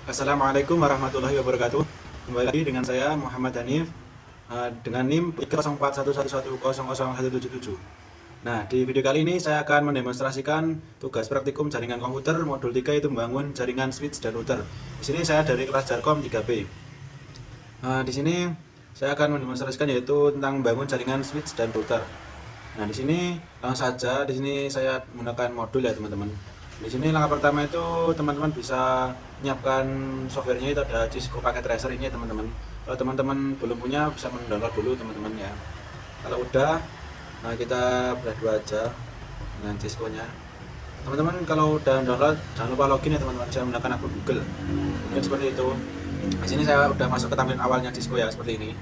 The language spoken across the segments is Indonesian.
Assalamualaikum warahmatullahi wabarakatuh. Kembali lagi dengan saya Muhammad Hanif dengan NIM 30411100177. Nah, di video kali ini saya akan mendemonstrasikan tugas praktikum jaringan komputer modul 3 itu membangun jaringan switch dan router. Di sini saya dari kelas Jarkom 3B. Di sini saya akan mendemonstrasikan yaitu tentang membangun jaringan switch dan router. Nah, di sini langsung saja di sini saya menggunakan modul ya, teman-teman. Di sini langkah pertama itu teman-teman bisa menyiapkan softwarenya, itu ada Cisco Packet Tracer ini ya, teman-teman. Kalau teman-teman belum punya bisa mendownload dulu, teman-teman ya. Kalau udah, nah kita beradu aja dengan Cisco-nya. Teman-teman kalau udah download jangan lupa login ya, teman-teman. Saya menggunakan akun Google. Mungkin seperti itu. Di sini saya udah masuk ke tampilan awalnya Cisco ya, seperti ini.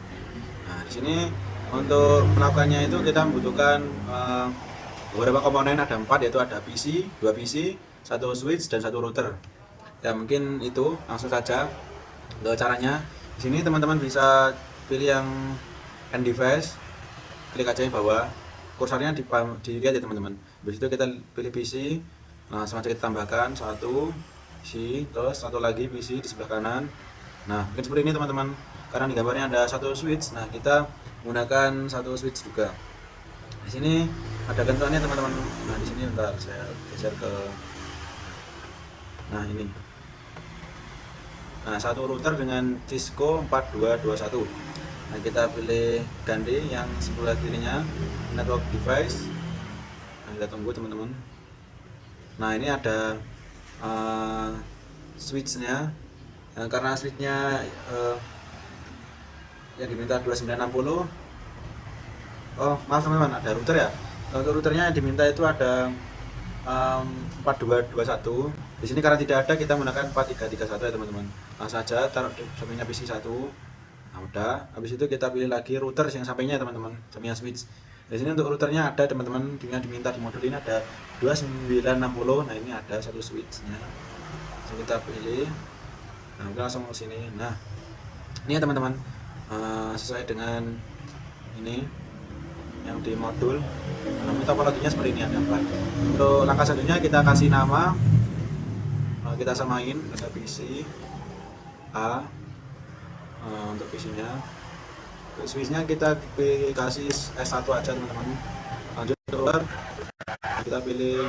Nah, di sini untuk melakukannya itu kita membutuhkan beberapa komponen, ada 4, yaitu ada PC, 2 PC, satu switch dan satu router. Ya, mungkin itu langsung saja ke caranya. Di sini teman-teman bisa pilih yang end device, klik aja yang bawah. Kursornya dilihat ya, teman-teman. Habis itu kita pilih PC. Nah, sengaja kita tambahkan satu PC, terus satu lagi PC di sebelah kanan. Nah, mungkin seperti ini, teman-teman. Karena di gambarnya ada satu switch, nah kita menggunakan satu switch juga. Di sini ada kentuannya, teman-teman. Nah, di sini bentar saya geser ke, nah ini. Nah, satu router dengan Cisco 4221. Nah, kita pilih ganti yang sebelah kirinya network device. Nah, kita tunggu, teman-teman. Nah, ini ada switchnya. Nah, karena switchnya yang diminta 2960. Oh, maaf teman-teman, ada router ya. Untuk routernya yang diminta itu ada 4221. Di sini karena tidak ada, kita menggunakan 4331 ya, teman-teman. Langsung saja taruh di sampingnya PC 1. Nah, udah. Habis itu kita pilih lagi router yang sampingnya, teman-teman, sampingnya switch. Di sini untuk routernya ada, teman-teman, yang diminta di modul ini ada 2960. Nah, ini ada satu switchnya. Langsung kita pilih. Nah, kita langsung ke sini. Nah, ini ya, teman-teman. Sesuai dengan ini yang di modul. Nah, topologinya seperti ini, ada 4. Untuk langkah selanjutnya kita kasih nama, kita samain ada PC A, untuk PC-nya. Untuk switch-nya kita kasih S1 aja, teman-teman. Lanjut keluar, kita pilih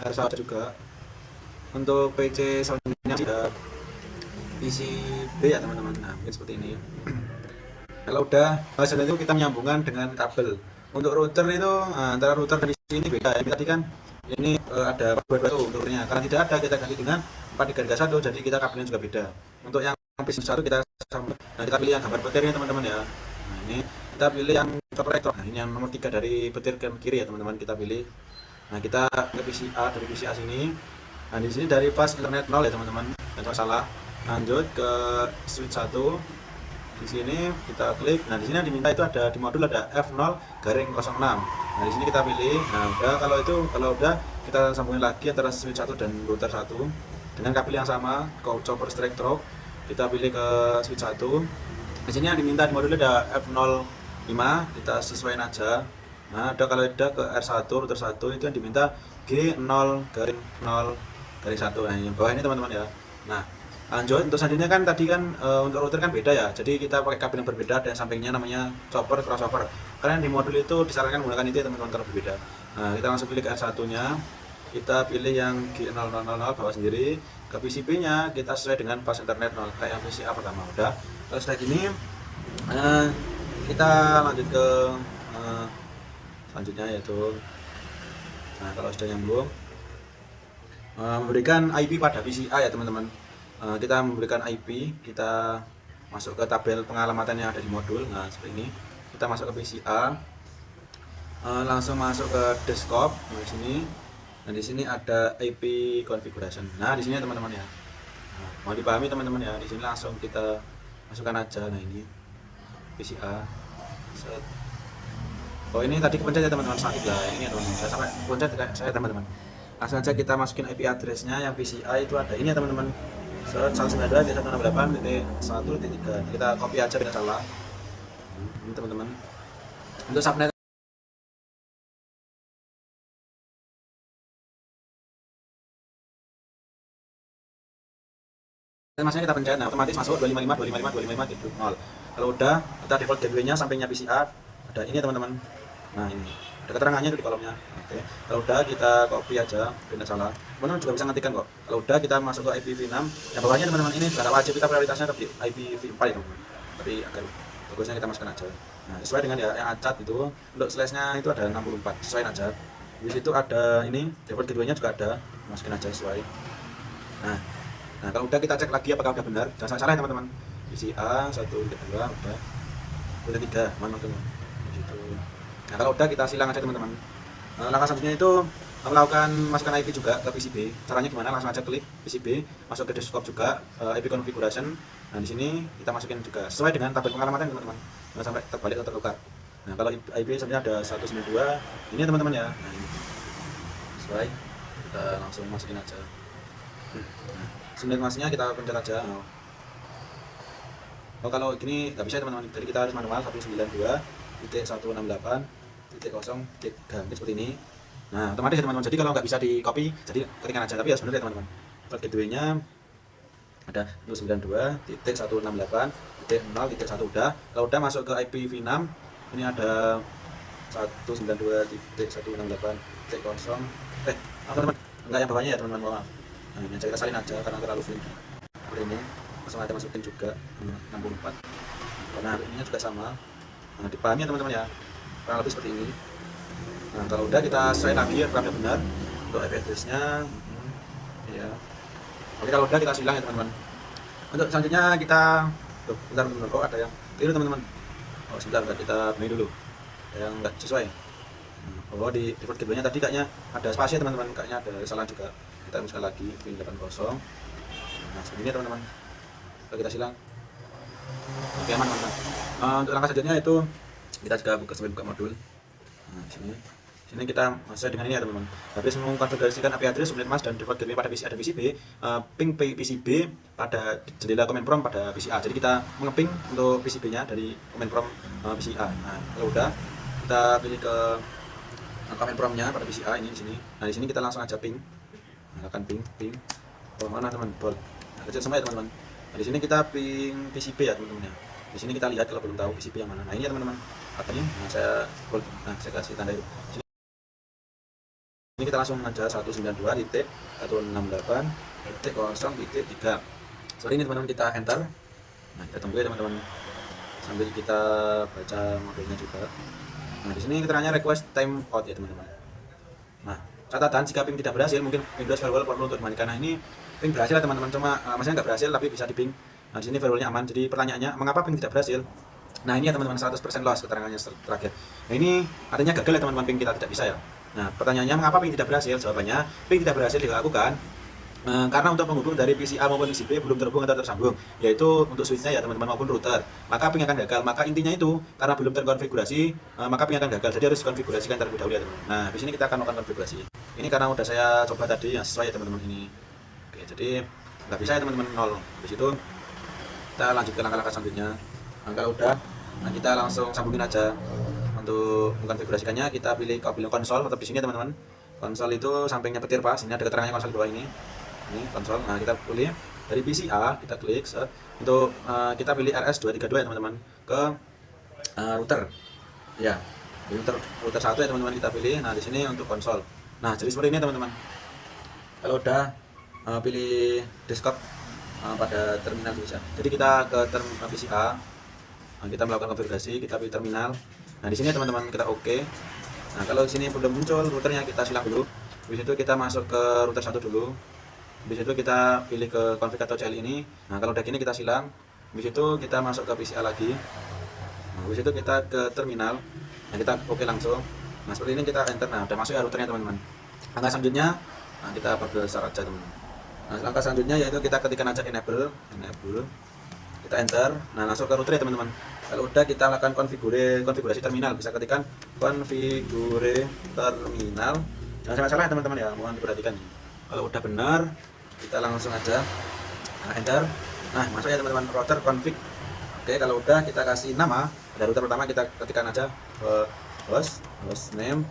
R1 juga. Untuk PC selanjutnya ada PC B ya, teman-teman. Nah, mungkin seperti ini. Kalau udah, setelah itu kita menyambungkan dengan kabel. Untuk router itu antara router dari sini beda ya. Tadi kan ini ada 42 routernya. Karena tidak ada, kita ganti dengan 4331, jadi kita kabelnya juga beda. Untuk yang PC satu kita sambung. Nah, kita pilih yang gambar petirnya, teman-teman ya. Nah, ini kita pilih yang copper. Nah, ini yang nomor 3 dari petir ke kiri ya, teman-teman, kita pilih. Nah, kita ke PC A, dari PC A sini. Nah, di sini dari pas internet 0 ya, teman-teman. Jangan salah. Lanjut ke switch 1. Di sini kita klik. Nah, di sini yang diminta itu ada di modul ada F0-06. Nah, di sini kita pilih. Nah, udah, kalau udah kita sambungin lagi antara switch 1 dan router 1 dengan kabel yang sama, copper straight through. Kita pilih ke switch 1. Di sini yang diminta di modul ada F05, kita sesuaiin aja. Nah, kalau ada ke R1 router 1 itu yang diminta G0-0-1. Nah, yang bawah ini, teman-teman ya. Nah, lanjut untuk selanjutnya kan tadi kan untuk router kan beda ya, jadi kita pakai kabel yang berbeda dan sampingnya namanya chopper crossover. Karena di modul itu disarankan menggunakan itu ya, teman-teman, kalau berbeda. Nah, kita langsung pilih ke R1 nya, kita pilih yang G0000 bawah sendiri. Ke PCB nya kita sesuai dengan pas internet 0 kayak yang PCA pertama. Udah, terus setelah gini kita lanjut ke selanjutnya, yaitu, nah kalau sudah nyambung, memberikan IP pada PCA ya, teman-teman. Kita memberikan IP, kita masuk ke tabel pengalamatan yang ada di modul. Nah, seperti ini. Kita masuk ke PCA, langsung masuk ke desktop. Nah, di sini. Nah, di sini ada IP configuration. Nah, di sini, teman-teman ya. Nah, mau dipahami, teman-teman ya. Di sini langsung kita masukkan aja. Nah, ini PCA. Set. Oh, ini tadi kepencet ya, teman-teman, sakit lah. Ini ya, teman-teman. Saya sampai pencet saya, teman-teman. Langsung aja kita masukin IP address-nya yang PCI itu ada ini ya, teman-teman. 192.168.1.3. Kita copy aja tidak salah. Ini, teman-teman. Untuk subnet masnya kita pencet, nah otomatis masuk 255 gitu, 0. Kalau udah, kita default gateway-nya sampingnya PCA ada ini teman-teman. Nah ini ada keterangannya itu di kolomnya. Oke, kalau udah kita copy aja, tidak salah. Teman-teman juga bisa ngetikkan kok. Kalau udah kita masuk ke IPv6, yang bawahnya teman-teman ini tidak wajib kita prioritasnya tapi IPv4 ya teman-teman. Tapi agar bagusnya kita masukkan aja. Nah sesuai dengan ya yang acak itu, untuk slash-nya itu ada 64, sesuaiin aja. Di situ ada ini default gateway-nya juga ada, masukin aja sesuai. Nah kalau udah kita cek lagi apakah udah benar, jangan salah ya teman-teman. PCA 1, 2, udah. Udah 3, mana tuh? Gitu. Nah kalau udah kita silang aja teman-teman. Langkah selanjutnya itu melakukan masukkan IP juga ke PCB. Caranya gimana? Langsung aja klik PCB, masuk ke desktop juga, IP configuration. Nah di sini kita masukin juga sesuai dengan tabel pengalamatan teman-teman. Jangan sampai terbalik atau tertukar. Nah kalau IP sebenarnya ada 192, ini teman-teman ya. Nah ini sesuai, kita langsung masukin aja. Nah, sumber masnya kita pencet aja. Oh kalau gini nggak bisa teman-teman, jadi kita harus manual 192.168.0.3 seperti ini. Nah otomatis ya teman-teman, jadi kalau nggak bisa di copy jadi ketikkan aja, tapi ya sebenarnya teman-teman default gateway-nya ada 192.168.0.1 udah. Kalau udah masuk ke IPv6 ini ada 192.168.0 teman-teman, enggak yang bawahnya ya teman-teman, maaf. Nah ini aja kita salin aja karena terlalu sering seperti ini, langsung aja masukin juga 64. Nah ininya juga sama. Nah dipahami ya teman-teman ya, kurang lebih seperti ini. Nah kalau udah kita sesuai lagi apakah benar untuk IP address-nya. Ya oke, kalau udah kita silang ya teman-teman. Untuk selanjutnya kita bentar teman-teman, oh ada yang keliru teman-teman. Oh sebentar, kita benahi dulu yang enggak sesuai. Oh di default gateway-nya tadi kayaknya ada spasi ya teman-teman, kayaknya ada kesalahan juga. Kita masukkan lagi pin 80. Nah seperti ini teman-teman, kalau kita silang. Oke aman teman-teman. Untuk langkah selanjutnya itu kita juga buka modul. Nah sini kita masuk dengan ini ya teman-teman. Habis mengkonfigurasikan IP address, subnet mask dan default gateway pada PC, ada PCB, ping PCB pada jendela command prompt pada PCA. Jadi kita mengeping untuk PCB-nya dari command prompt PCA. Nah kalau udah kita pilih ke command prompt-nya pada PCA ini di sini. Nah di sini kita langsung aja ping. Akan ping. Oh mana teman? Bold. Nah, kecil semua ya teman-teman. Nah, di sini kita ping PCB ya teman-teman ya. Di sini kita lihat kalau belum tahu PCB yang mana. Nah ini ya teman-teman. Katanya, nah saya bold. Nah saya kasih tanda itu. Ini kita langsung aja 192.168.0.3. Seperti ini teman-teman, kita enter. Nah kita tunggu ya teman-teman sambil kita baca modulnya juga. Nah di sini keterangannya request time out ya teman-teman. Nah catatan jika ping tidak berhasil, mungkin Windows firewall perlu untuk dimatikan. Nah ini ping berhasil ya teman-teman, cuma maksudnya nggak berhasil tapi bisa di ping. Nah di sini firewallnya aman. Jadi pertanyaannya mengapa ping tidak berhasil? Nah ini ya teman-teman, 100% loss keterangannya terakhir. Nah ini artinya gagal ya teman-teman, ping kita tidak bisa ya. Nah pertanyaannya mengapa ping tidak berhasil? Jawabannya ping tidak berhasil dilakukan karena untuk penghubung dari PCA maupun PCB belum terhubung atau tersambung, yaitu untuk switchnya ya teman-teman maupun router, maka ping akan gagal. Maka intinya itu karena belum terkonfigurasi, maka ping akan gagal. Jadi harus dikonfigurasikan terlebih dahulu ya teman-teman. Nah di sini kita akan melakukan konfigurasi. Ini karena udah saya coba tadi yang sesuai ya teman-teman ini. Oke, jadi nggak bisa ya teman-teman, 0. Habis itu kita lanjut ke langkah-langkah selanjutnya. Nah, kalau udah, nah kita langsung sambungin aja. Untuk mengkonfigurasikannya kita pilih konsol atau di sini teman-teman. Konsol itu sampingnya petir pas, ini ada keterangannya konsol di bawah ini. Ini konsol. Nah kita pilih dari PCA, kita klik set. Untuk kita pilih RS232 ya teman-teman, ke router ya, router 1 ya teman-teman kita pilih. Nah di sini untuk konsol. Nah jadi seperti ini teman-teman. Kalau udah pilih desktop pada terminal bisa. Jadi kita ke PCA, kita melakukan konfigurasi, kita pilih terminal. Nah di sini teman-teman kita oke. Nah kalau di sini belum muncul routernya, kita silang dulu. Habis itu kita masuk ke router 1 dulu. Habis itu kita pilih ke config atau CL ini. Nah kalau udah gini kita silang. Habis itu kita masuk ke PCA lagi. Nah, habis itu kita ke terminal. Nah kita oke langsung. Nah seperti ini kita enter. Nah udah masuk ya routernya teman-teman. Langkah selanjutnya, nah kita perbesar aja teman-teman. Nah langkah selanjutnya yaitu kita ketikkan aja enable. Kita enter. Nah langsung ke router ya teman-teman. Kalau udah kita lakukan konfigurasi terminal, bisa ketikkan konfigure terminal. Jangan salah-salah ya teman-teman ya, mohon diperhatikan. Kalau udah benar, kita langsung aja enter. Nah masuk ya teman-teman, router config. Oke, kalau udah kita kasih nama. Ada router pertama kita ketikkan aja host name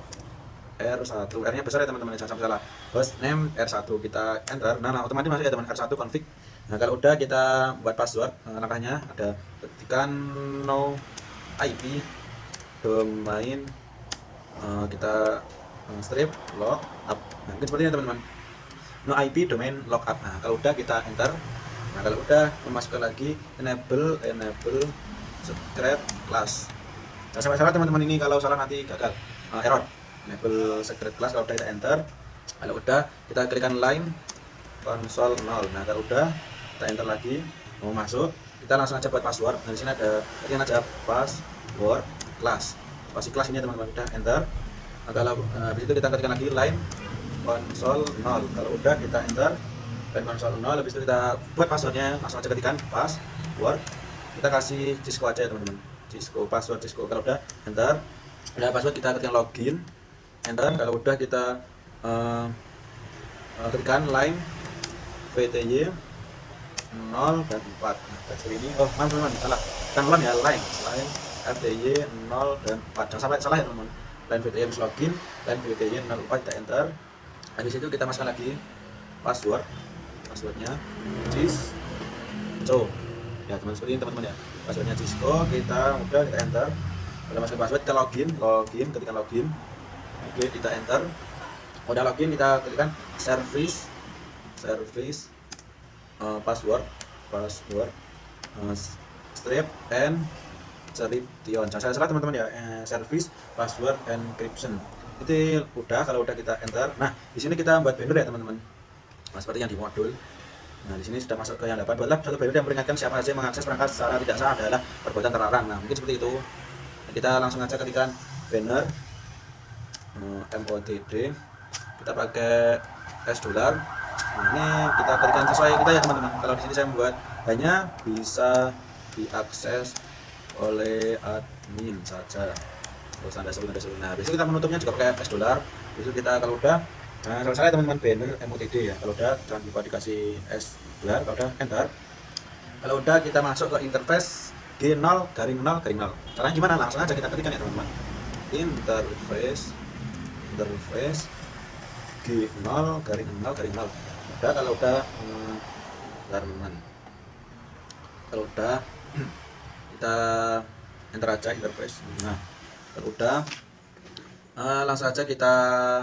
R1, R nya besar ya teman-teman, jangan sampai salah. Host name R1 kita enter. Nah otomatis masuk ya teman, R1 config. Nah kalau udah kita buat password, langkahnya ada ketikkan no IP domain, kita strip log up. Nah mungkin seperti ini teman-teman, no IP domain lookup. Nah kalau udah kita enter. Nah kalau udah memasukkan lagi enable secret class. Jangan sampai salah teman-teman, ini kalau salah nanti gagal, error. Enable secret class kalau udah kita enter. Kalau udah kita klikkan line console 0. Nah kalau udah kita enter lagi, mau masuk kita langsung aja buat password. Nah di sini ada ketikkan aja password class, pasti kelas ini teman-teman. Udah enter. Nah kalau habis itu kita ketikkan lagi line console 0. Kalau udah kita enter line console 0, habis itu kita buat passwordnya, langsung aja ketikkan password. Kita kasih Cisco aja ya teman-teman, Cisco, password Cisco. Kalau udah enter, udah password kita ketikkan login, enter. Kalau udah kita ketikkan line VTY 0 dan 4. Nah, dari ini, oh maaf teman-teman, salah. Kan ulang ya, line VTY 0 dan 4. Jangan sampai salah ya teman-teman. Line VTY habis login, line VTY 0 4 kita enter. Habis itu kita masukkan lagi passwordnya Cisco. Ya teman, seperti ini teman-teman ya. Passwordnya Cisco, kita enter. Udah masuk password, kita login, ketika login. Oke, kita enter. Udah login, kita ketikkan service password strip encryption. Jangan salah teman-teman ya, service password encryption. Itu udah. Kalau udah kita enter. Nah di sini kita buat banner ya teman-teman. Nah, seperti yang di modul. Nah di sini sudah masuk ke yang 8. Buatlah satu banner yang memperingatkan siapa saja mengakses perangkat secara tidak sah adalah perbuatan terlarang. Nah mungkin seperti itu. Nah, kita langsung aja ketikkan banner MOTD, kita pakai $. Nah, ini kita ketikkan sesuai kita ya teman-teman. Kalau di sini saya membuat hanya bisa diakses oleh admin saja. Terus tanda seru. Nah, besok kita menutupnya juga pakai $. Besok kita kalau udah, nah kalau saya teman-teman banner MOTD ya. Kalau udah jangan lupa dikasih $. Kalau udah enter. Kalau udah kita masuk ke interface G0 garing 0 garing 0. Caranya gimana? Langsung aja kita ketikkan ya teman-teman. Interface G0 garing 0 garing 0. Udah. Kalau udah kalau udah kita enter aja interface. Nah kalau udah langsung aja kita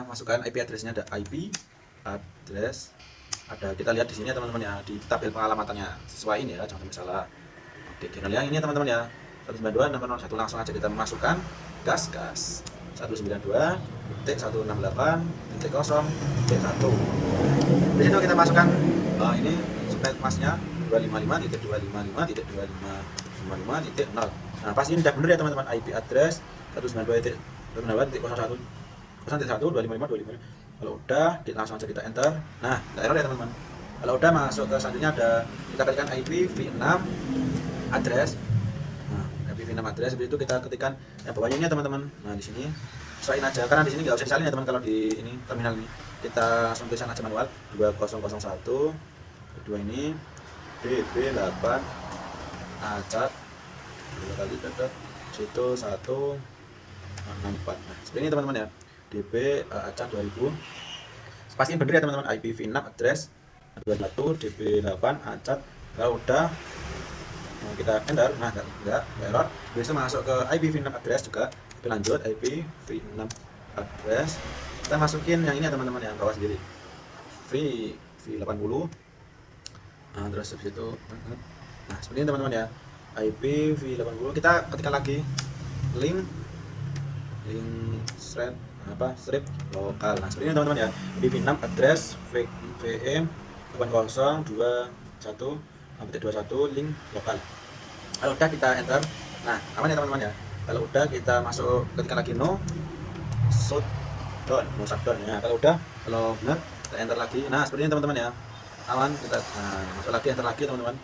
masukkan IP address-nya. Ada IP address, ada, kita lihat di sini ya teman-teman ya, di tabel pengalamannya sesuai ini ya, jangan sampai salah. Oke, tinggal yang ini ya teman-teman ya, 192.168. Langsung aja kita masukkan gas 192.168.0.1. Di situ kita masukkan ini subnet masnya 255.255.2555.0. Nah pasti ini udah bener ya teman-teman, IP address 192.1.1.255.25. Kalau udah kita langsung aja kita enter. Nah error ya teman-teman. Kalau udah masuk ke selanjutnya, ada kita ketikkan IPv6 address. Nah IPv6 address, habis itu kita ketikkan yang bawahnya ini ya teman-teman. Nah di sini sesuaiin aja, karena di sini nggak usah disalin ya teman. Kalau di ini terminal ini kita langsung tulisan aja manual 2001 kedua ini DB8 acak 2 kali tetap situ 164. Nah seperti ini teman-teman ya, DB acak 2000. Pastiin bener ya teman-teman, IPv6 address 21 DB8 acak. Kalau udah kita enter. Nah enggak error. Bisa masuk ke IPv6 address juga. Lanjut IPv6 address, kita masukin yang ini ya teman-teman, yang bawah sendiri V80. Nah terus habis itu, nah seperti ini teman-teman ya, IPv80. Kita ketikkan lagi link strip lokal. Nah seperti ini teman-teman ya, IPv6 address VE 8021.21 link lokal. Kalau udah kita enter. Nah aman ya teman-teman ya. Kalau udah kita masuk, ketikkan lagi no shutdown ya. Kalau udah, kalau benar kita enter lagi. Nah seperti ini teman-teman ya, aman. Kita masuk lagi, enter lagi teman-teman.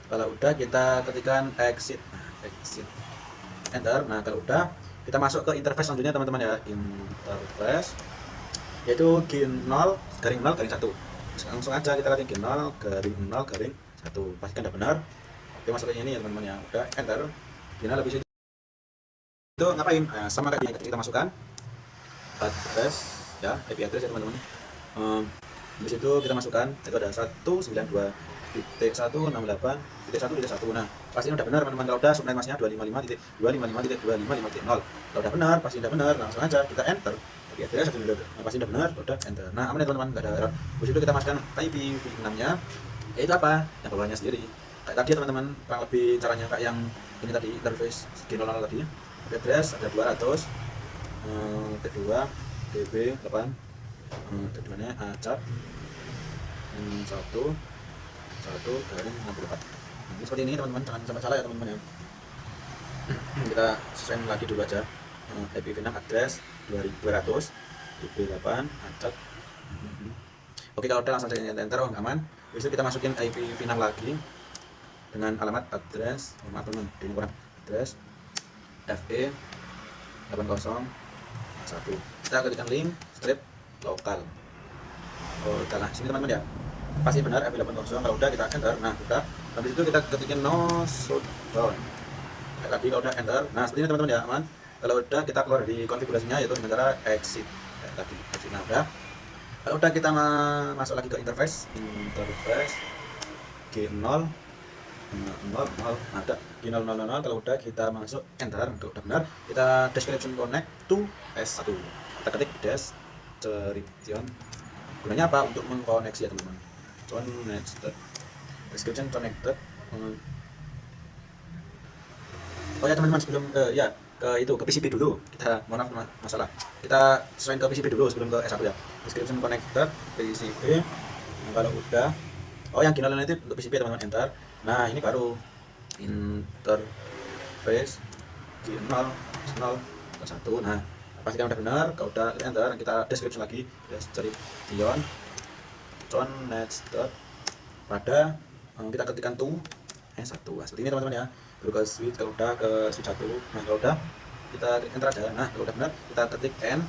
Kalau udah kita ketikkan exit. Enter. Nah kalau udah kita masuk ke interface selanjutnya teman-teman ya, interface yaitu G0 garing 0 garing 1. Langsung aja kita ketik G0 garing 0 garing 1. Pastikan udah benar. Oke, masuk ke ini ya teman-teman ya. Udah enter. Gini lebih itu ngapain? Nah, sama kayak kita masukkan address ya, IP address ya teman-teman. Di situ kita masukkan, itu ada titik 168 titik 1 titik 1. Nah, pasti udah benar teman-teman. Kalau udah subnet masnya 255.255.255.0. Kalau udah benar, pasti udah benar. Langsung aja kita enter. Oke, address satu dulu. Nah, pasti udah benar, udah enter. Nah, aman ya teman-teman, enggak ada error. Terus itu kita masukkan IPv6-nya. Yaitu apa? Yang bawahnya sendiri. Kayak tadi ya teman-teman, kurang lebih caranya kayak yang ini tadi, interface G00 tadi. Address ada 200, kedua DB8, keduanya acak, satu garing 64. Ini seperti ini teman-teman, jangan sampai salah ya teman-teman ya. Kita sesuaikan lagi dulu aja. IPv6 address 200 DB8 acak. Oke, kalau udah langsung saja enter, aman. Habis itu kita masukin IPv6 lagi dengan alamat address, maaf teman, ini kurang, address FE 80 1. Kita ketikkan link strip lokal. Nah, sini teman-teman ya. Pasti benar FE 80. Kalau udah kita enter. Nah, kita habis itu kita ketikin no shutdown. Kayak tadi kalau udah enter. Nah, seperti ini teman-teman ya, aman. Kalau udah kita keluar di konfigurasinya yaitu dengan cara exit. Kayak tadi, exit. Nah, udah. Kalau udah kita masuk lagi ke interface G0 ada G000. Kalau udah kita masuk enter, untuk udah benar kita description connect to S1, kita ketik description. Gunanya apa? Untuk mengkoneksi ya teman-teman. Connected description connected. Oh ya teman-teman, sebelum ya ke PCB dulu, kita mohon maaf masalah, kita sesuaiin ke PCB dulu sebelum ke S1 ya. Description connected PCB. Nah, kalau udah, oh yang G0 itu untuk PCB teman-teman, enter. Nah, ini baru interface G0 1. Nah, pastikan udah benar. Kalau udah enter, kita description lagi, description connected pada kita ketikkan to S1. Nah, seperti ini teman-teman ya. Baru ke switch, kalau udah ke switch 1. Nah, kalau udah kita enter aja. Nah, kalau udah benar kita ketik N.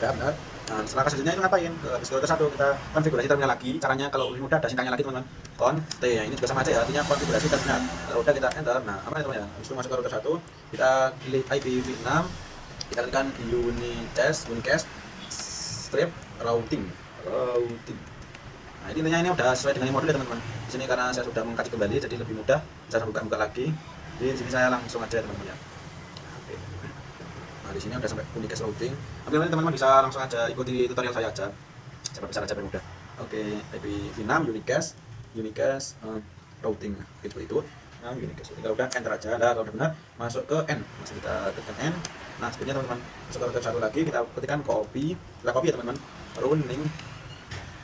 Udah benar. Nah, setelah selanjutnya itu ngapain? Ke ke 1 kita konfigurasi terminal lagi. Caranya kalau lebih mudah ada singkatnya lagi teman-teman. Conf-t. Ya, ini juga sama aja ya, artinya konfigurasi terminal. Kalau udah kita enter. Nah, aman ya teman ya. Habis itu masuk ke router 1, kita pilih IPv6. Kita ketikkan unicast strip routing. Nah, ini intinya ini udah sesuai dengan modul ya teman-teman. Di sini karena saya sudah mengkaji kembali jadi lebih mudah, saya buka lagi. Jadi di sini saya langsung aja teman-teman ya. Oke. Nah, di sini udah sampai unicast routing. Tapi nanti teman-teman bisa langsung aja ikuti tutorial saya aja. Saya bisa aja mudah. Oke, IPv6 unicast routing itu. Nah, unicast. Kalau udah enter aja. Nah, kalau udah benar masuk ke N. Masih kita tekan N. Nah, sebenarnya teman-teman, masuk ke router 1 lagi, kita ketikkan copy. Kita copy ya teman-teman.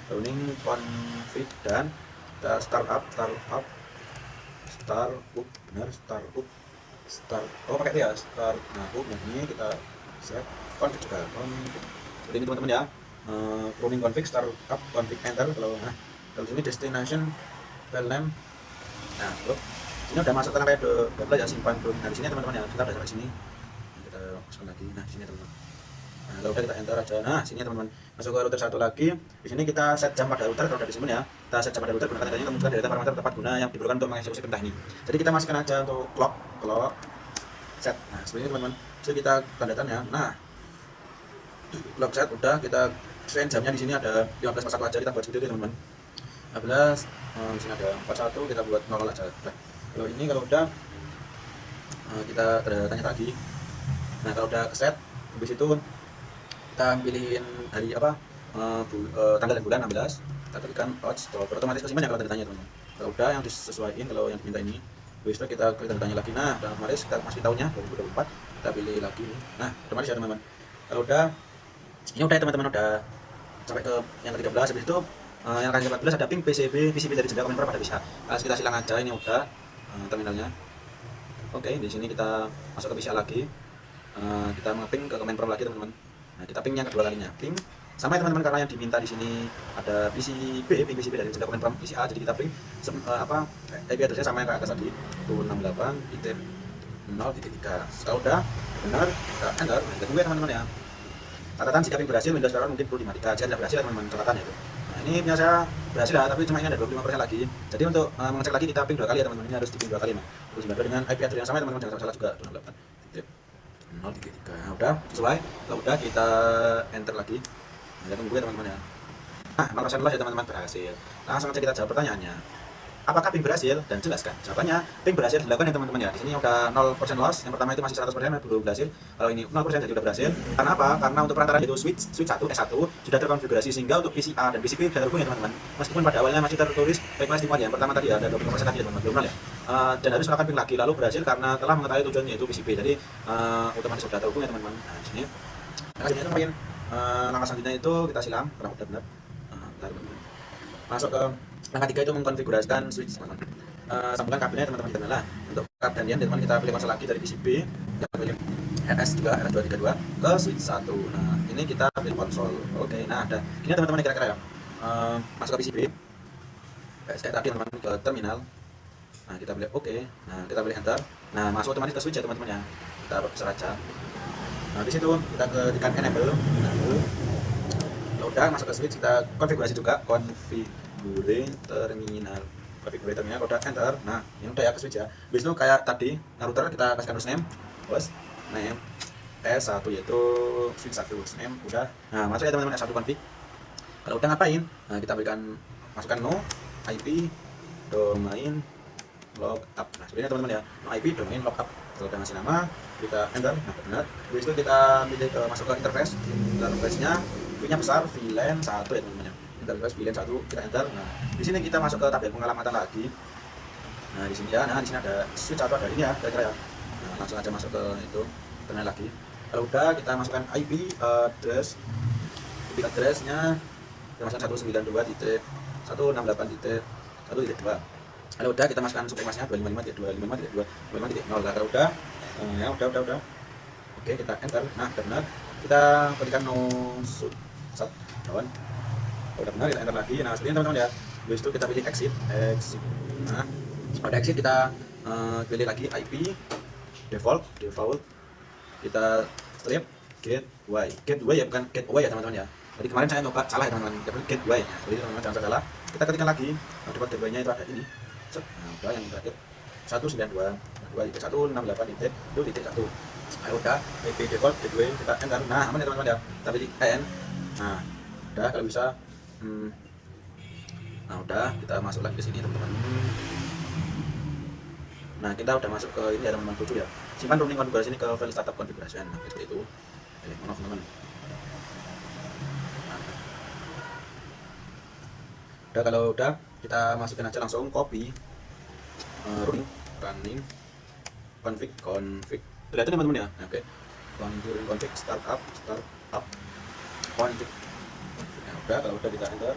Running config dan kita startup oh pakai itu ya startup. Nah, ini kita set config juga config seperti ini teman-teman ya. Running config startup config enter. Kalau sini destination file name. Nah, sini udah masuk tanah kayak double ya, simpan dulu. Nah, di sini teman-teman ya, kita udah sampai sini. Kita masukkan lagi. Nah, di sini teman-teman. Nah, kalau udah kita enter aja. Nah, sini teman-teman, masuk ke router 1 lagi. Di sini kita set jam pada router. Kalau udah disimpan ya, kita set jam pada router gunakan tandanya, kemudian data parameter tepat guna yang diperlukan untuk mengeksekusi perintah ini. Jadi kita masukkan aja untuk clock set. Nah, seperti ini teman-teman. Jadi kita tanda ya. Nah, clock set udah kita sesuaiin jamnya. Di sini ada 15:41 aja, kita buat seperti itu teman-teman. 15, di sini ada 41, kita buat 00 aja. Nah, kalau ini kalau udah kita tanya lagi. Nah, kalau udah set, habis itu kita pilihin hari apa, tanggal dan bulan 16, kita tekan stop, otomatis kesimpan ya kalau tanda tanya teman-teman. Kalau udah yang disesuaikan, kalau yang diminta ini, habis itu kita klik tanda tanya lagi. Nah, dan otomatis kita masukin tahunnya 2024, kita pilih lagi. Nah, otomatis ya teman-teman. Kalau udah, ini udah ya teman-teman, udah sampai ke yang ke-13. Habis itu yang ke-14 ada ping PCB dari jendela Kemenpora pada bisa. Kita silang aja, ini udah terminalnya. Oke, di sini kita masuk ke PCA lagi. Kita mengeping ke Kemenpora lagi teman-teman. Nah, kita ping yang kedua kalinya. Ping sama ya teman-teman, karena yang diminta di sini ada ping PCB dari jendela Kemenpora PCA, jadi kita ping IP addressnya sama yang ke atas tadi, 268.0.3. Kalau udah benar, kita enter. Kita tunggu ya teman-teman ya. Catatan jika ping berhasil, Windows Server mungkin perlu dimatikan. Jika tidak berhasil teman-teman, catatannya itu. Nah, ini punya saya berhasil ya, tapi cuma ini ada 25% lagi. Jadi untuk mengecek lagi kita ping 2 kali ya teman-teman. Ini harus diping 2 kali ya. Terus dengan IP address yang sama ya teman-teman, jangan salah juga, 268.0.3. Nah, udah sesuai. Kalau udah kita enter lagi. Nah, kita tunggu ya teman-teman ya. Nah, 0% lah ya teman-teman, berhasil. Langsung aja kita jawab pertanyaannya. apakah ping berhasil dan jelaskan. Jawabannya ping berhasil dilakukan ya teman-teman ya. Di sini udah 0% loss. Yang pertama itu masih 100% belum berhasil. Kalau ini 0% jadi udah berhasil. Karena apa? Karena untuk perantaraan itu switch 1 S1 sudah terkonfigurasi sehingga untuk PCA dan PCB sudah terhubung ya teman-teman. Meskipun pada awalnya masih tertulis request ya. Yang pertama tadi ada 20% tadi ya teman-teman. Belum ya. Dan harus melakukan ping lagi lalu berhasil karena telah mengetahui tujuannya yaitu PCB. Jadi otomatis sudah terhubung ya teman-teman. Nah, di sini teman-teman langkah selanjutnya itu kita silang karena udah benar. Masuk ke langkah 3 itu mengkonfigurasikan switch teman-teman. Sambungkan kabelnya teman-teman di lah. Untuk kabel teman kita pilih konsol lagi dari PCB, kita pilih RS232 ke switch 1. Nah, ini kita pilih konsol. Oke, nah ada. Ini teman-teman kira-kira ya. Masuk ke PCB. Kayak tadi teman-teman ke terminal. Nah, kita pilih oke. Nah, kita pilih enter. Nah, masuk otomatis ke switch ya teman-teman ya. Kita besar aja. Nah, di situ kita tekan enable. Udah masuk ke switch, kita konfigurasi juga konfigure terminal, udah enter. Nah, ini udah ya ke switch ya. Habis itu kayak tadi router kita kasihkan host name S1 yaitu switch 1 host name udah. Nah, masuk ya teman-teman S1 config. Kalau udah ngapain? Nah, kita masukkan no IP domain lookup. Nah, sebenarnya teman-teman ya, no IP domain lookup. Kalau udah ngasih nama, kita enter. Nah, benar. Habis itu kita pilih masuk ke interface. Interface-nya V-nya besar, VLAN 1 ya teman-teman ya. Interface VLAN 1, kita enter. Nah, di sini kita masuk ke tabel pengalamatan lagi. Nah, di sini ya. Nah, di sini ada switch atau ada ini ya, kira-kira ya. Nah, langsung aja masuk ke itu, terminal lagi. Kalau udah kita masukkan IP address-nya kita masukkan 192.168.1.2. Kalau udah kita masukkan sublimasinya 255.255.255.0. Nah, kalau udah ya udah. Oke, kita enter. Nah, benar. Kita berikan no sat kawan. Udah benar, kita enter lagi. Nah, seperti ini teman-teman ya. Habis itu kita pilih exit. Nah, pada exit kita pilih lagi IP default. Kita strip gateway ya, bukan gateway ya teman-teman ya. Jadi kemarin saya nyoba salah ya teman-teman. Kita pilih gateway ya. Jadi teman-teman jangan salah. Kita ketikkan lagi. Nah, default gateway-nya itu ada ini. Nah, udah yang terakhir 192.2.168.2.1. Nah, udah IP default gateway kita enter. Nah, aman ya teman-teman ya. Kita pilih N. Nah, udah kalau bisa nah udah kita masuk lagi ke sini teman-teman. Nah, kita udah masuk ke ini ya teman-teman, 7 ya. Simpan running konfigurasi ini ke file startup configuration. Nah, seperti itu. Maaf teman-teman. Nah, udah, kalau udah kita masukin aja langsung copy running config kelihatan teman-teman ya. Oke, config startup config. Nah, udah, kalau udah kita enter.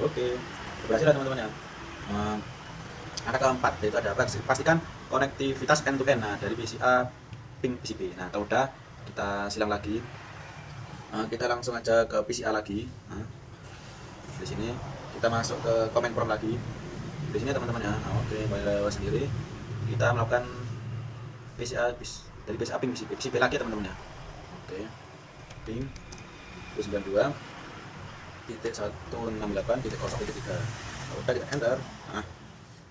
Oke, berhasil ya teman-teman ya. Angka keempat yaitu ada pastikan konektivitas end to end. Nah, dari PCA ping PCB. Nah, kalau udah kita silang lagi. Kita langsung aja ke PCA lagi. Nah, di sini kita masuk ke command prompt lagi. Di sini teman-teman ya. Nah, oke, balik sendiri. Kita melakukan PCA dari PCA ping PCB lagi teman-teman ya. Oke, ping 92.168.0.3. Udah, kita enter. Nah,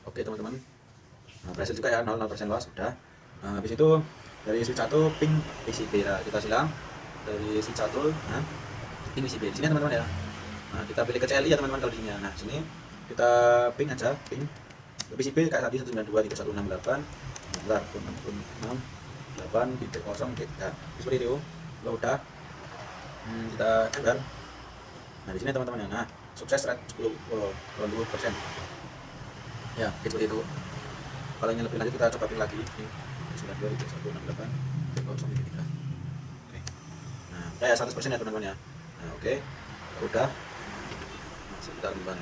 oke teman-teman. Nah, berhasil juga ya, 0% loss sudah. Nah, habis itu dari switch 1 ping PCB lah, kita silang dari switch 1 nah, ping PCB di sini teman-teman ya. Nah, kita pilih ke CLI ya teman-teman kalau di sini ya. Nah, sini kita ping aja ping PCB kayak tadi 192.168. Bentar, 668.0.3. Seperti itu. Kalau udah kita enter. Nah, di sini teman-teman ya. Nah, sukses rate 20%. Ya, seperti itu. Kalau yang lebih lanjut kita coba pilih lagi. 92.168.0.3. Oke. Nah, udah ya 100% ya teman-teman ya. Nah, oke. Udah. Nah, sebentar teman-teman.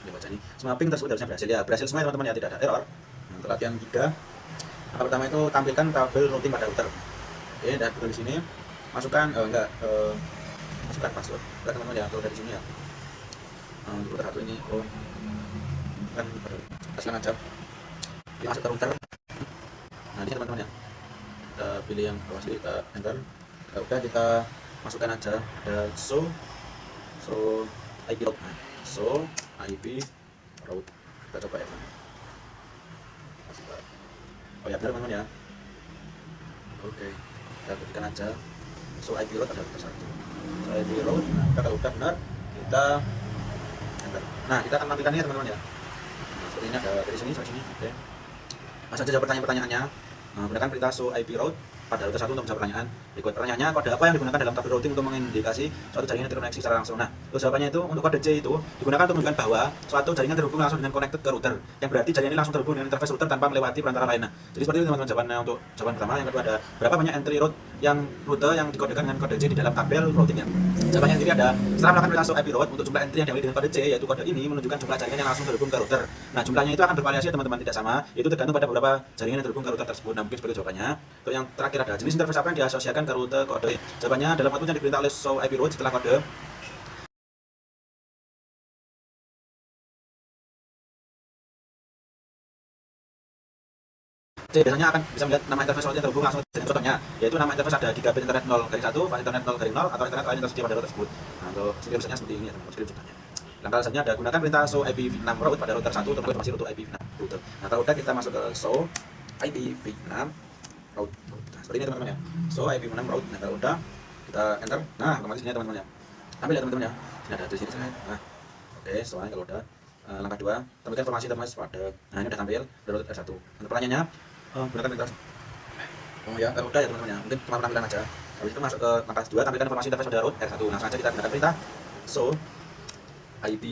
Ini baca nih. Semua ping tersebut harusnya berhasil ya. Berhasil semua teman-teman ya, tidak ada error. Nah, untuk latihan 3. Yang pertama itu tampilkan tabel routing pada router. Oke, dan di sini masukkan masukkan password. Enggak teman-teman ya, kalau dari sini ya. Untuk router satu ini kan kasihkan aja. Kita masuk ke router. Nah, ini teman-teman ya. Kita pilih yang bawah sini, kita enter. Nah, udah kita masukkan aja ada show IP route. Nah, show IP route. Kita coba ya. Oh ya, benar teman-teman ya. Oke, kita ketikkan aja show IP route ada satu. Show IP route. Nah, kalau udah benar, kita enter. Nah, kita akan tampilkan ini teman-teman ya. Nah, seperti seperti ini, ada dari sini sampai sini. Oke. Langsung saja pertanyaan-pertanyaannya. Gunakan perintah show IP route pada router 1 untuk menjawab pertanyaan. Berikut pertanyaannya, kode apa yang digunakan dalam tabel routing untuk mengindikasi suatu jaringan terkoneksi secara langsung? Nah, terus jawabannya itu untuk kode C itu digunakan untuk menunjukkan bahwa suatu jaringan terhubung langsung dengan connected ke router. Yang berarti jaringan ini langsung terhubung dengan interface router tanpa melewati perantara lain. Nah, jadi seperti itu teman-teman jawabannya untuk jawaban pertama. Yang kedua ada berapa banyak entry route yang dikodekan dengan kode C di dalam tabel routingnya. Jawabannya sendiri ada setelah melakukan perintah show IP route untuk jumlah entry yang diawali dengan kode C, yaitu kode ini menunjukkan jumlah jaringan yang langsung terhubung ke router. Nah, jumlahnya itu akan bervariasi teman-teman, tidak sama. Itu tergantung pada beberapa jaringan yang terhubung ke router tersebut. Nah, mungkin seperti jawabannya. Untuk yang terakhir ada jenis interface apa yang diasosiasikan ke rute kode. Jawabannya dalam waktu yang diperintah oleh show IP route setelah kode C biasanya akan bisa melihat nama interface route yang terhubung langsung dengan contohnya, yaitu nama interface ada gigabit internet 0/1, file internet 0/0, atau internet lain yang tersedia pada router tersebut. Nah, untuk screenshotnya seperti ini ya teman-teman, screenshotnya. Langkah selanjutnya ada gunakan perintah show IPv6 route pada router 1 untuk informasi rute IPv6 router. Nah, kalau udah kita masuk ke show IPv6 route. Nah, seperti ini teman-teman ya. Show IPv6 route. Nah, kalau udah kita enter. Nah, otomatis ini teman-teman ya. Ambil ya teman-teman ya. Ini ada di sini saya. Nah, oke, soalnya kalau udah langkah 2, tampilkan informasi termas pada. Nah, ini udah tampil dari router R1. Untuk pertanyaannya, gunakan perintah. Oh ya, kalau udah ya teman-teman ya. Mungkin cuma penampilan aja. Habis itu masuk ke langkah 2, tampilkan informasi interface pada route R1. Langsung aja kita gunakan perintah show IP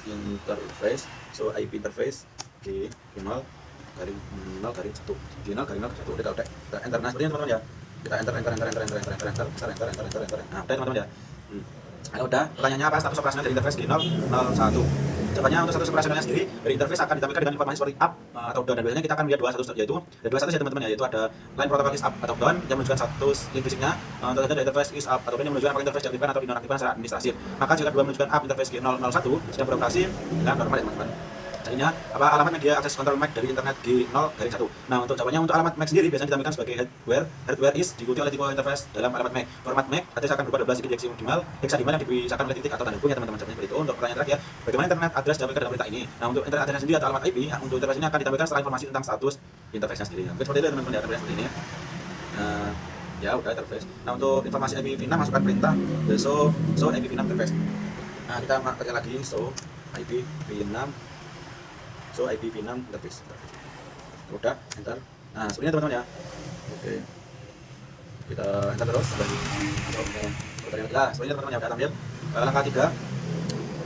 interface, so IP interface G0 garing 0 garing 1, G0 garing 0 1. Udah kita enter. Nah, seperti ini teman-teman ya. Kita enter. Nah, udah teman-teman ya. Nah, udah, pertanyaannya apa status operasional dari interface G001? Jawabannya untuk status operasionalnya sendiri dari interface akan ditampilkan dengan informasi seperti up atau down, dan biasanya kita akan melihat dua status, yaitu ada dua status ya teman-teman ya, yaitu ada line protocol is up atau down yang menunjukkan status link fisiknya, tentu saja interface is up atau down yang menunjukkan apakah interface diaktifkan atau dinonaktifkan secara administratif. Maka jika dua menunjukkan up, interface G001 sedang beroperasi dengan normal ya teman-teman. Jadinya apa alamat media akses kontrol MAC dari internet G0/1. Nah, untuk jawabannya untuk alamat MAC sendiri biasanya ditampilkan sebagai hardware is diikuti oleh tipe interface dalam alamat MAC. Format MAC address akan berupa 12 digit hexadecimal yang dipisahkan oleh titik atau tanda pungnya teman-teman. Jawabannya seperti itu. Untuk pertanyaan terakhir, bagaimana internet address ditampilkan dalam perintah ini? Nah, untuk internet address sendiri atau alamat IP untuk interface ini akan ditampilkan setelah informasi tentang status interface-nya sendiri. Mungkin seperti itu teman-teman ya, seperti ini. Nah, ya udah interface. Nah, untuk informasi IPv6 masukkan perintah show IPv6 interface. Nah, kita pakai lagi show IPv6 interface. Udah, enter. Nah, sebenarnya teman-teman ya. Oke. Kita enter terus. Nah, sebenarnya teman-teman ya udah tampil. Langkah 3.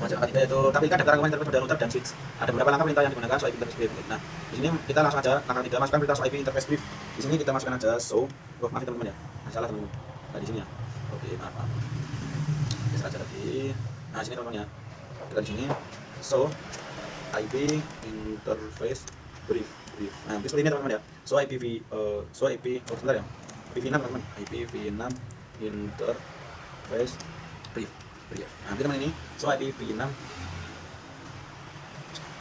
Langkah 3 yaitu tampilkan daftar argumen interface pada router dan switch. Ada beberapa langkah perintah yang digunakan show IP interface brief. Nah, di sini kita langsung aja langkah 3 masukkan perintah show IP interface brief. Di sini kita masukkan aja show. Maaf teman-teman ya. Salah teman-teman. Nah, di sini ya. Oke, maaf. Geser aja tadi. Nah, sini teman-teman ya. Kita di sini show IP interface brief. Nah, seperti ini teman-teman ya. So IP sebentar ya. IPv6 teman-teman. IPv6 interface brief. Nah, teman ini so IPv6.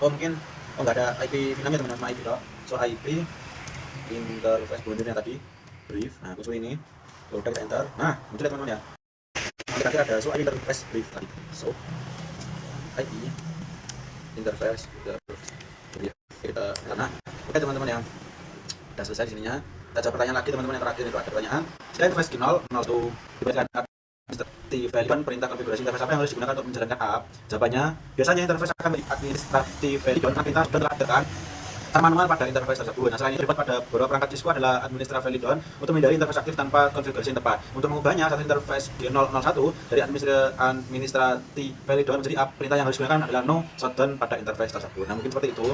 Mungkin enggak ada IPv6 ya teman-teman, cuma IP doang. So IP interface bunyinya tadi brief. Nah, seperti ini. Udah kita enter. Nah, muncul ya teman-teman ya. Terakhir ada so IP interface brief tadi. So IP interface brief. Kita nah, oke teman-teman ya. Udah selesai di sininya. Kita jawab pertanyaan lagi teman-teman. Yang terakhir itu ada pertanyaan. Jika interface G0 tuh diberikan administrative perintah konfigurasi interface apa yang harus digunakan untuk menjalankan app? Jawabannya, biasanya interface akan administrative validation perintah sudah telah manual pada interface tersebut. Nah, selain itu terlibat pada beberapa perangkat Cisco adalah administrative validation untuk menghindari interface aktif tanpa konfigurasi yang tepat. Untuk mengubahnya, satu interface G001 dari administrative validation menjadi app, perintah yang harus digunakan adalah no shutdown pada interface tersebut. Nah, mungkin seperti itu.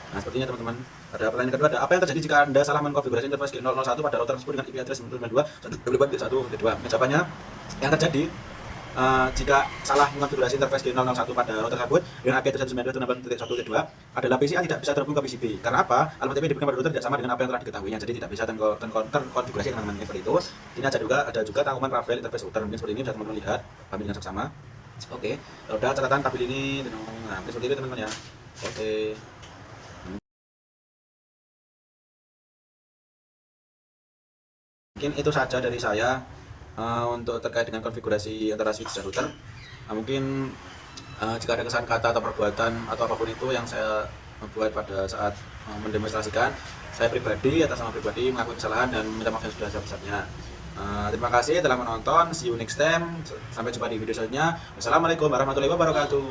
Nah, sepertinya teman-teman. Ada pertanyaan kedua, ada apa yang terjadi jika Anda salah mengkonfigurasi interface G001 pada router tersebut dengan IP address 192.1.1.2. Jawabannya, yang terjadi jika salah mengonfigurasi interface G001 pada router tersebut dengan IP address 192.1.1.2 adalah PCI tidak bisa terhubung ke PCB. Karena apa? Alamat IP yang diberikan pada router tidak sama dengan apa yang telah diketahuinya, jadi tidak bisa terkonfigurasi teman-teman. Seperti itu. Ini ada juga tanggungan Ravel interface router. Mungkin seperti ini bisa teman-teman lihat, kami dengan seksama. Oke, udah catatan tabel ini. Nah, seperti itu teman-teman ya. Oke. Mungkin itu saja dari saya untuk terkait dengan konfigurasi antara switch dan router. Mungkin jika ada kesalahan kata atau perbuatan atau apapun itu yang saya buat pada saat mendemonstrasikan, saya pribadi atas nama pribadi mengakui kesalahan dan minta maaf yang sudah sebesarnya. Terima kasih telah menonton. See you next time. Sampai jumpa di video selanjutnya. Wassalamualaikum warahmatullahi wabarakatuh.